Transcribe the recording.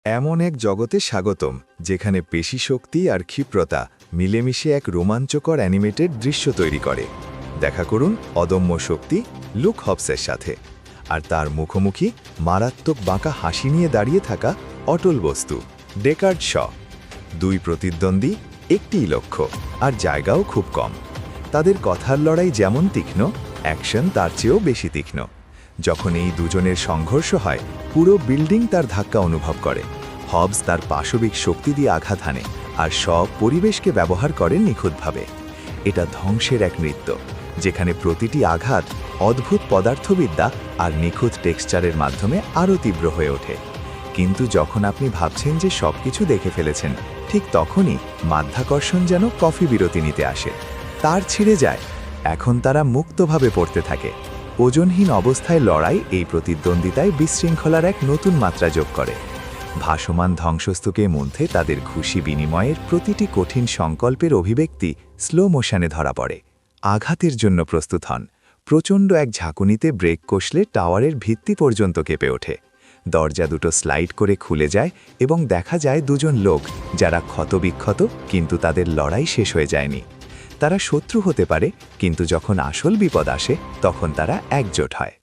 এমন এক জগতে স্বাগতম যেখানে পেশিশক্তি আর ক্ষিপ্রতা মিলেমিশে এক রোমাঞ্চকর অ্যানিমেটেড দৃশ্য তৈরি করে। দেখা করুন অদম্য শক্তি লুক হবসের সাথে, আর তার মুখোমুখি মারাত্মক বাঁকা হাসি নিয়ে দাঁড়িয়ে থাকা অটল বস্তু ডেকার্ড শ। দুই প্রতিদ্বন্দ্বী, একটিই লক্ষ্য, আর জায়গাও খুব কম। তাদের কথার লড়াই যেমন তীক্ষ্ণ, অ্যাকশন তার চেয়েও বেশি তীক্ষ্ণ। যখন এই দুজনের সংঘর্ষ হয়, পুরো বিল্ডিং তার ধাক্কা অনুভব করে। হবস তার পাশবিক শক্তি দিয়ে আঘাত হানে, আর সব পরিবেশকে ব্যবহার করেন নিখুঁতভাবে। এটা ধ্বংসের এক নৃত্য, যেখানে প্রতিটি আঘাত অদ্ভুত পদার্থবিদ্যা আর নিখুঁত টেক্সচারের মাধ্যমে আরও তীব্র হয়ে ওঠে। কিন্তু যখন আপনি ভাবছেন যে সবকিছু দেখে ফেলেছেন, ঠিক তখনই মাধ্যাকর্ষণ যেন কফি বিরতি নিতে আসে। তার ছিঁড়ে যায়। এখন তারা মুক্তভাবে পড়তে থাকে। ওজনহীন অবস্থায় লড়াই এই প্রতিদ্বন্দ্বিতায় বিশৃঙ্খলার এক নতুন মাত্রা যোগ করে। ভাসমান ধ্বংসস্তূপের মধ্যে তাদের খুশি বিনিময়ের প্রতিটি কঠিন সংকল্পের অভিব্যক্তি স্লো মোশনে ধরা পড়ে। আঘাতের জন্য প্রস্তুত হন। প্রচণ্ড এক ঝাঁকুনিতে ব্রেক কষলে টাওয়ারের ভিত্তি পর্যন্ত কেঁপে ওঠে। দরজা দুটো স্লাইড করে খুলে যায় এবং দেখা যায় দুজন লোক, যারা ক্ষতবিক্ষত, কিন্তু তাদের লড়াই শেষ হয়ে যায়নি। তারা শত্রু হতে পারে, কিন্তু যখন আসল বিপদ আসে তখন তারা একজোট হয়।